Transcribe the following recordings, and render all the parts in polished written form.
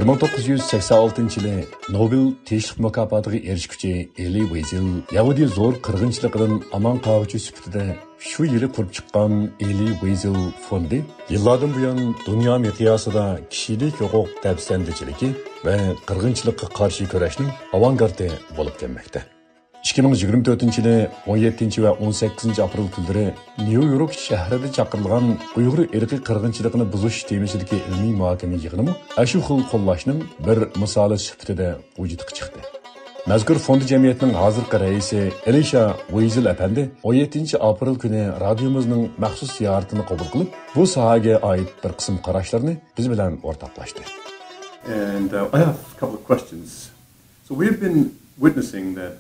1986-yili Nobel tinchlik mukofotiga erishguvchi Eli Wiesel Yahudi zo'r qirg'inchiligidan amon qoluvchi sifatida shu yili qurib chiqqan Eli Wiesel fondi yillardan buyon dunyo miqyosida kishilik huquq tafsandachiligi va qirg'inchilikqa qarshi kurashning avangardi bo'lib kelmoqda. 2024-yili 17 va 18 aprel kunlari Nyu-York shahrida chaqirilgan Uyg'ur irqiy qirg'inchiligini buzish temasidagi ilmiy muhokama yig'ini shu xil qo'llashning bir misoli sifatida vujudga chiqdi. Mazkur fond jamiyatining hozirgi raisi Elisha Wiesel apandi 17 aprel kuni radiomizning maxsus ziyoratini qabul qilib, bu sohaga oid bir qism qarashlarni biz bilan o'rtoqlashdi. And I have a couple of questions. So we've been witnessing that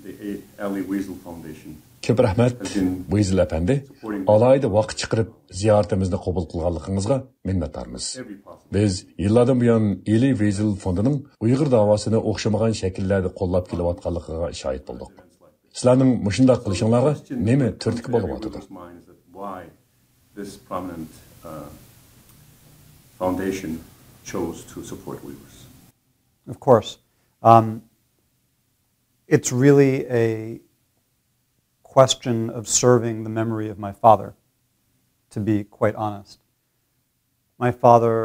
the Ali Wiesel Foundation. Ko'p rahmat, Wiesel apandi. Alayda vaqt chiqarib ziyoratimizni qabul qilganligingizga minnatdormiz. Biz yillardan buyon Ali Wiesel fondining Uyg'ur davosini o'xshamagan shakllarda qo'llab kelayotganligiga shohid bo'ldik. Sizlarning mushundaq qilishinglarga nima turtki bo'lyapti? This prominent foundation chose to support Uyghurs. Of course. It's really a question of serving the memory of my father, to be quite honest. My father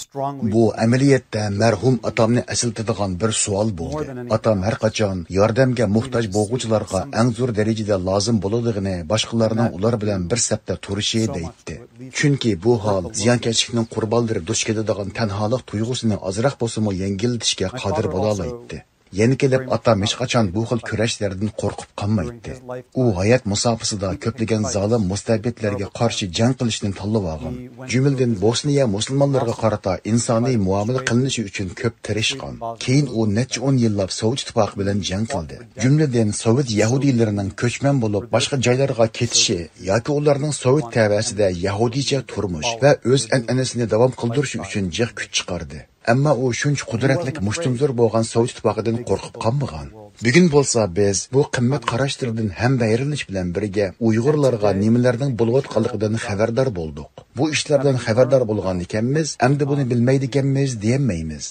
strongly... Bu amaliyotda marhum atamni asıltadigan bir savol bo'ldi. Atam har qachon yordamga muhtoj bo'lguvchilarga eng zo'r darajada lozim bo'ladiganini, boshqalarning ular bilan bir safda turishi deydi. Chunki bu hol ziyonkashlikning qurbonlari duch keladigan tanholik tuyg'usini ozroq bo'lsa-mu yengiltishga qodir bo'la oladi. Yeni kelib atam hech qachon bu xil kurashlardan qo'rqib qolmaydi. U hayot musofasida ko'plagan zolim mustabidlarga qarshi jang qilishni tanlab olgan. Jumladan Bosniya musulmonlarga qarata insoniy muomala qilinishi uchun ko'p tirishgan. Keyin u necha 10 yillab Sovet ittifoqi bilan jang qildi. Jumladan Sovet yahudiylarining ko'chman bo'lib boshqa joylarga ketishi yoki ularning Sovet tavasida yahudicha turmush va o'z an'anasini davom qildirish uchun jiq kuch chiqardi. Ammo u shuncha qudratli mushtumzor bo'lgan Sovet ittifoqidan qo'rqib qolmagan. Bugun bo'lsa biz bu qimmat qarashlardan ham bayrilish bilan birga Uyg'urlarga nimalarning bo'layotganligidan xabardor bo'ldik. Bu ishlardan xabardor bo'lgan ekanmiz, endi buni bilmaydi ekanmiz demaymiz.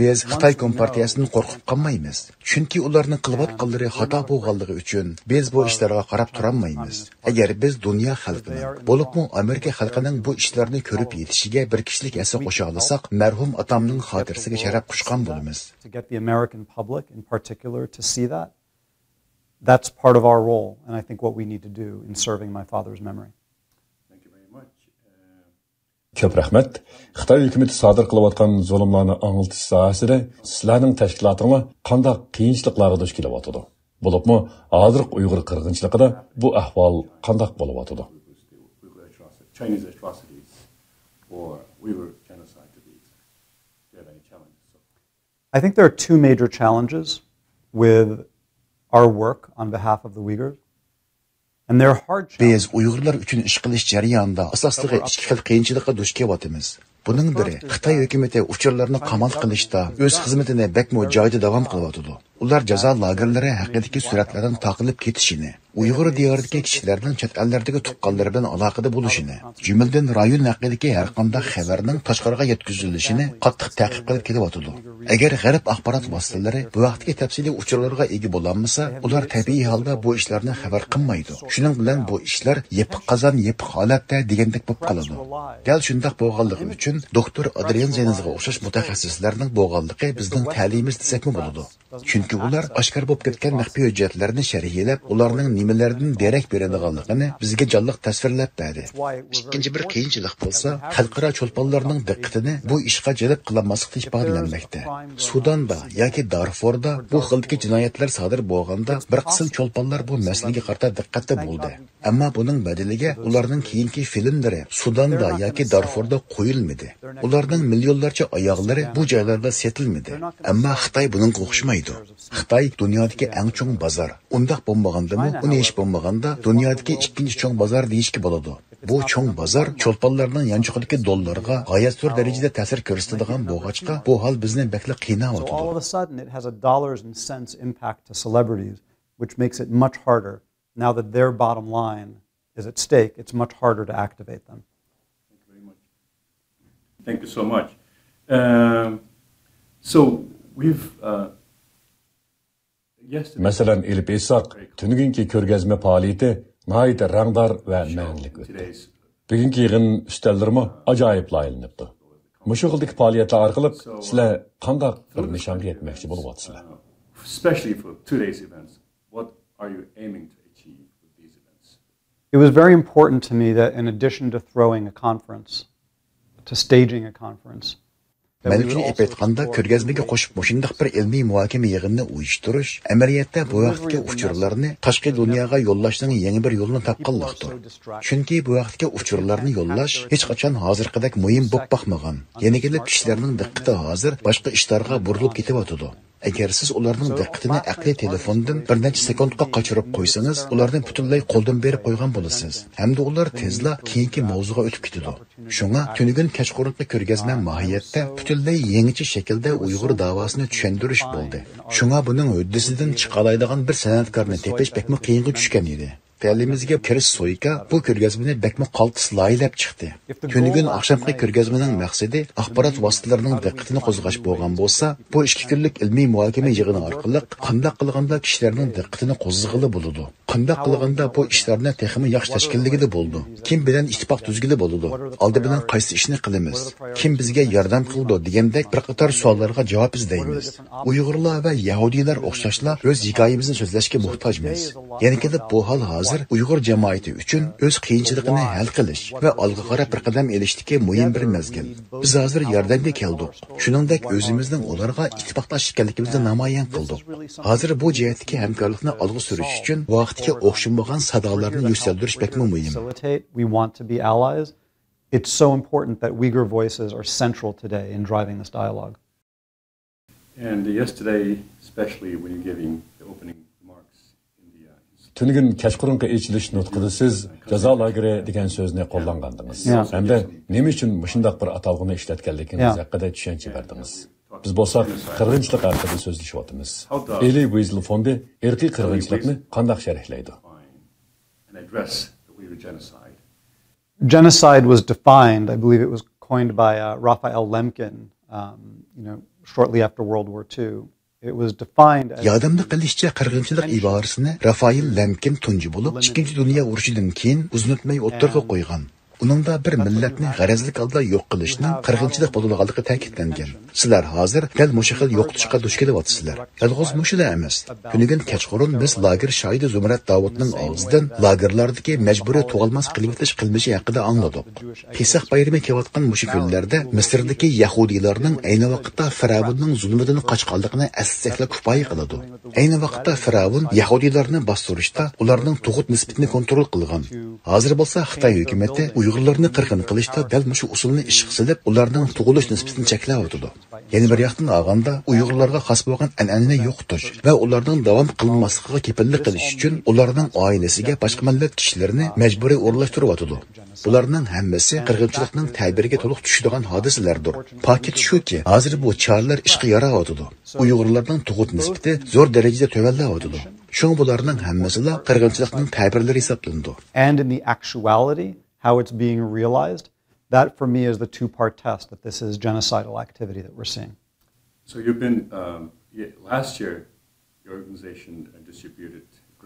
Biz Xitoy kompartiyasidan qo'rqib qolmaymiz. Chunki ularning qilayotganlari xato bo'lganligi uchun biz bu ishlarga qarab turolmaymiz. Agar biz dunyo xalqining, bo'libmi Amerika xalqining bu ishlarni ko'rib yetishiga bir kishilik asa qo'sha olsak, marhum atamning xotirasiga sharaf qushgan bo'lamiz. To get the American public in particular to see that, that's part of our role, and I think what we need to do in serving my father's memory. Ko'p rahmat. Xitoy hukumati sodir qilayotgan zulmlarni anglatish sohasida sizlarning tashkilotinglar qanday qiyinchiliklarga duch kelyapti? Bo'libmi, hozirgi Uyg'ur qirg'inchiligida bu ahvol qanday bo'lyapti? Chinese atrocities or Uyghur genocide to be exact. Do you have any challenges? I think there are two major challenges with our work on behalf of the Uyghurs. And they're hard challenges. Biz Uyg'urlar uchun ish qilish jarayonida asosliga ikki xil qiyinchilikqa duch kelyapmiz. Buning biri Xitoy hukumati uchurlarni qamal qilishda o'z xizmatini bakmo joyida davom qilyapti. Ular jazo lagerlari haqidagi suratlardan taqilib ketishini, Uyg'ur diyoridagi kishilarning chet ellardagi tuqqanlari bilan aloqada bo'lishini, jumladan rayon haqidagi har qanday xabarning tashqariga yetkazilishini qattiq ta'qib qilib kelyapti. Agar g'arb axborot vositalari bu vaqtga tafsiliy uchurlarga ega bo'lolmasa, ular tabiiy holda bu ishlarni xabar qilmaydi. Shuning bilan bu ishlar yepiq qozon yepiq holatda degandek bo'lib qoladi. Dal shunday bo'lganligi uchun doktor Adrian Zenizga o'xshash mutaxassislarning bo'lganligi bizning ta'limimiz desakmi bo'ladi. Chunki ular oshkor bo'lib ketgan maxfiy hujjatlarni sharhlab, ularning nimalardan derak beradiganligini bizga jonliq tasvirlab berdi. Ikkinchi bir qiyinchilik bo'lsa, xalqaro cho'lponlarning diqqatini bu ishga jalb qilmaslikda ifodalanmoqda. Sudanda yoki Darfurda bu xildagi jinoyatlar sodir bo'lganda bir qism cho'lponlar bu masalaga qarata diqqatda bo'ldi. Ammo buning badaliga ularning keyingi filmlari Sudanda yoki Darfurda qo'yilmadi. Ularning millionlarcha oyoqlari bu joylarda setilmadi. Ammo Xitoy buningga o'xshamaydi. Xitoy dunyodagi eng chong bozor. Undaq bo'lmagandimi, uni hech bo'lmaganda dunyodagi ikkinchi chong bozor deyishga bo'ladi. Bu chong bozor cho'lponlarning yanchiqidagi dollarga g'oyat zo'r darajada ta'sir ko'rsatadigan bo'lg'achqa, bu hol bizni bakla qiynayotdi. All of a sudden it has a dollars and cents impact to celebrities, which makes it much harder. Now that their bottom line is at stake, it's much harder to activate them. Thank you very much. Thank you so much. So we've yesterday. Masalan, ilib esaq, tünügünki körgezme faaliyeti nahayet rangdar ve ma'nilik ötdi. Today's Bugünkü yığın üstellerimi acayip layılınıptı. Muşu qıldık faaliyetler arqılık sizler qandaq bir nişanga yetmekçi boluvatsızlar. especially for today's events, what are you aiming to achieve with these events? It was very important to me that in addition to throwing a conference, to staging a conference, that we Men would üçün also ep aytganda explore ko'rgazmaga qo'shib mushundaq bir ilmiy muhokama yig'inini uyushtirish amaliyotda bu vaqtdagi uchurlarni tashqi dunyoga yo'llashning yangi bir yo'lini topganlikdir. Chunki bu vaqtdagi uchurlarni yo'llash hech qachon hozirgidek muhim bo'lib boqmagan. Yana kelib kishilarning diqqati hozir boshqa ishlarga burilib ketyotidi. Agar siz ularning diqqatini aqliy telefondan bir necha sekundga qochirib qo'ysangiz, ularni butunlay qo'ldan berib qo'ygan bo'lasiz. Hamda ular tezla keyingi mavzuga o'tib ketadi. Shunga tunugun kechqurunqi ko'rgazma mohiyatda butunlay yangicha shaklda Uyg'ur davosini tushuntirish bo'ldi. Shunga buning huddisidan chiqalaydigan bir san'atkorni tepish bekmi qiyinga tushgan edi. Ta'limimizga kirish so'yka bu ko'rgazmani bakmi qaltis loyilab chiqdi. Tunugun oqshomgi ko'rgazmaning maqsadi axborot vositalarining diqqatini qo'zg'ash bo'lgan bo'lsa, bu 2 kunlik ilmiy muhokama yig'ini orqali qanday qilganda kishilarning diqqatini qo'zg'ig'ili bo'ladi. Qanday qilganda bu ishlarni texmi yaxshi tashkilligida bo'ldi. Kim bilan ittifoq tuzgili bo'ladi. Oldi bilan qaysi ishni qilamiz? Kim bizga yordam qildi degandek bir qator savollarga javob izlaymiz. Uyg'urlar va yahudiylar o'xshashla o'z hikoyamizni so'zlashga muhtojmiz. Yana kelib bu hol hozir Uyg'ur jamoati uchun o'z qiyinchiligini hal qilish va olg'a qarab bir qadam elishdagi muhim bir mezgil. Biz hozir yordamga keldik. Shuningdek o'zimizning ularga ittifoqlash ekanligimizni namoyon qildik. Hozir bu jihatdagi hamkorlikni olg'a surish uchun vaqtga o'xshamagan sadolarni yuksaldirish bekmi muhim. we want to be allies. It's so important that Uyghur voices are central today in driving this dialogue. And yesterday, especially when you're giving the opening remarks in the Tünügün kechqurunqi echilish nutqida siz jazo lageri degan so'zni qo'llangandingiz. Hamda nima uchun mushundaq bir atalg'ini ishlatganligingiz haqida tushuncha berdingiz. Biz bo'lsak qirg'inchilik haqida so'zlashyapmiz. Eli Wiesel fondi irqiy qirg'inchilikni qanday sharhlaydi? and address the Uyghur genocide. Genocide was defined, I believe it was coined by Raphael Lemkin, shortly after World War II. It was defined as Yadımda qilishcha qirg'inchilik iborasini Rafael Lemkin tunji bo'lib, 2-Dünya urushidan keyin uzun o'tmay o'ttirga qo'ygan. Uningda bir millatni g'arazlik holda yo'q qilishning qirg'inchilik bo'lganligi ta'kidlangan. Sizlar hozir dal mushu xil yo'qotishga duch kelyapsizlar. Yolg'iz mushular emas. Kunigan kechqurun biz lager shohidi Zumrat Davudning og'zidan lagerlardagi majburiy tug'ilmas qilmitish qilmishi haqida angladik. Pesach bayrami kelayotgan mushu kunlarda Misrdagi yahudiylarning ayni vaqtda Firavunning zulmidan qochganligini aslakla kifoya qiladi. Ayni vaqtda Firavun yahudiylarni bostirishda ularning tug'ut nisbatini kontrol qilgan. Hozir bo'lsa Xitoy hukumatı Uyg'urlarni qirg'in qilishda dal mushu usulni ishga solib, ularning tug'ilish nisbatini cheklayotdi. Yana bir yoqdan olganda Uyg'urlarga xos bo'lgan an'anani yo'qotish va ularning davom qilmasligiga kepillik qilish uchun ularning oilasiga boshqa millat kishilarini majburiy o'rlashtiryotdi. Bularning hammasi qirg'inchilikning ta'biriga to'liq tushadigan hodisalardir. Paket shuki, hozir bu choralar ishga yarayotdi. Uyg'urlarning tug'ut nisbati zo'r darajada tuvallayotdi. Shunga bularning hammasi qirg'inchilikning ta'birlari hisoblandi. and in the actuality, how it's being realized, that for me is the two-part test that this is genocidal activity that we're seeing. So you've been, last year, your organization distributed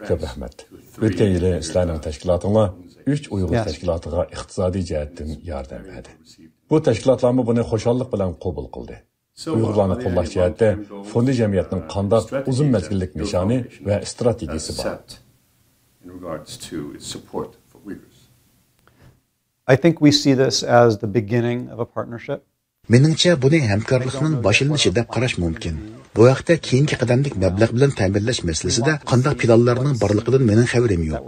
Ko'p grants rahmat. to 3 O'tgan yili sizlarning tashkilotinglar 3 Uyg'ur Yes. tashkilotiga iqtisodiy jihatdan yordam berdi. Bu tashkilotlarni buni xushallik bilan qabul qildi. Uyg'urlarni qo'llash jihatda fondi jamiyatning qanday uzun mezgillik nishoni va strategiyasi bor. set in regards to its support for Uyghurs. I think we see this as the beginning of a partnership. Meningcha buni hamkorlikning boshlanishi deb qarash mumkin. Bu vaqtda keyingi qadamlik mablag' bilan ta'minlash masalasida qanday planlarning borligidan mening xabarim yo'q.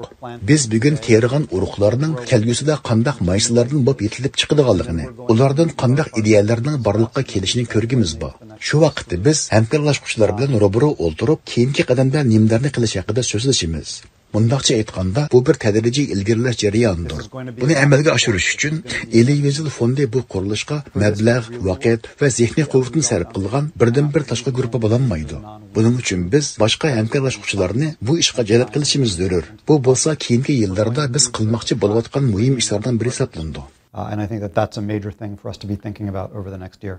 Biz bugun terigan urug'larning kelgusida qanday maysalardan bo'lib yetilib chiqadiganligini, ulardan qanday ideyalarning borliqqa kelishini ko'rgimiz bor. Shu vaqtda biz hamkorlashuvchilar bilan ro'baro o'ltirib, keyingi qadamda nimalarni qilish haqida so'zlashamiz. Mundaqcha aytganda, bu bir tadrijiy ilgirlash jarayonidir. Buni amalga oshirish uchun Eli Wiesel fondi bu qurilishga mablag', vaqt va zehniy quvvatni sarf qilgan birdan-bir tashqi guruh bo'lanmaydi. Buning uchun biz boshqa hamkorlashuvchilarni bu ishga jalb qilishimiz zarur. Bu bo'lsa keyingi yillarda biz qilmoqchi bo'layotgan muhim ishlardan biri hisoblanadi. And I think that that's a major thing for us to be thinking about over the next year.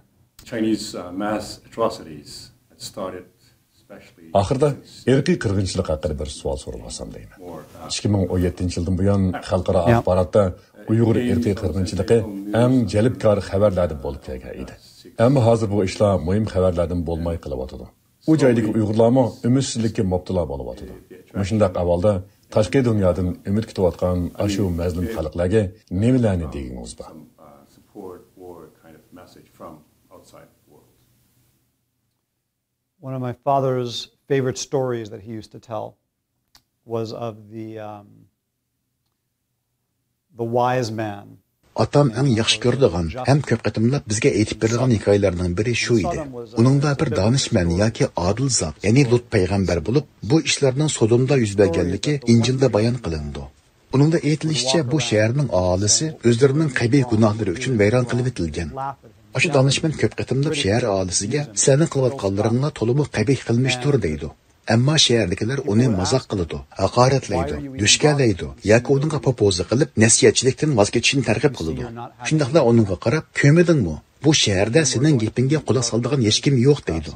Chinese mass atrocities that started especially Axırda since irqiy qirg'inchilik haqida bir savol so'ralsam deyman. more 2017 yildan buyon xalqaro axborotda Uyg'ur irqiy qirg'inchiligi eng jalbkor xabarlardan bo'lib kelgan edi. Ammo hozir bu ishlar muhim xabarlardan bo'lmay qolyotidi. U joydagi Uyg'urlarmi umidsizlikka mubtalo bo'lyotidi. Shundaq ahvolda tashqi dunyodan umid kutayotgan ashu mazlum xalqlarga nimalarni deyingiz bor? support or kind of message from outside the world. One of my father's favorite stories that he used to tell was of the wise man. Atam eng yaxshi ko'radigan ham ko'p qatimlab bizga aytib beradigan hikoyalarning biri shu edi. Uningda bir donishmand yoki odil zot, ya'ni Lut payg'ambar bo'lib, bu ishlarning Sodomda yuz berganligi Injilda bayon qilindi. Uningda aytilishicha, bu shaharning aholisi o'zlarining qabih gunohlari uchun vayron qilib etilgan. O'sha donishmand ko'p qatimlab shahar aholisiga "Sizning qilayotganlaringlar to'liq qabih qilmishdir" deydi. Ammo shahardagilar uni mazoq qiladi, haqoratlaydi, dushkalaydi yoki unga popoza qilib, nasihatchilikdan voz kechishni targ'ib qiladi. Shundaqla unga qarab, "Ko'midingmi? Bu shaharda sening gapingga quloq soladigan hech kim yo'q" deydi.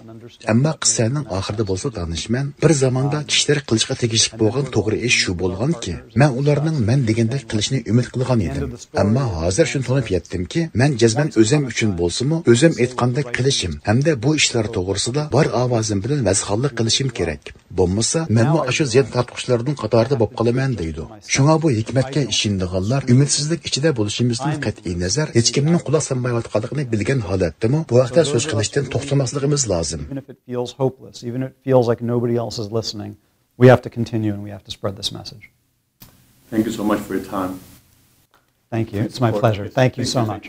Ammo qissaning oxirida bo'lsa donishmand bir zamonda kishilar qilishga tegishli bo'lgan to'g'ri ish shu bo'lganki, men ularning men degandek qilishni umid qilgan edim. Ammo hozir shuni tushunib yetdimki, men jazman o'zim uchun bo'lsa-mu, o'zim aytgandek qilishim hamda bu ishlar to'g'risida bor ovozim bilan vazxonlik qilishim kerak. Bo'lmasa, menmi shu ziyon tortqushlarning qatorida bo'lib qolaman deydi. Shunga bu hikmatga ishonganlar umidsizlik ichida bo'lishimizdan qat'iy nazar hech kimning quloq solmayotganligini bilgan holatdami bu haqda so'z qilishdan to'xtamasligimiz lozim. Even if it feels hopeless, even if it feels like nobody else is listening, we have to continue and we have to spread this message. Thank you so much for your time. Thank you. It's my pleasure. Thank you so much.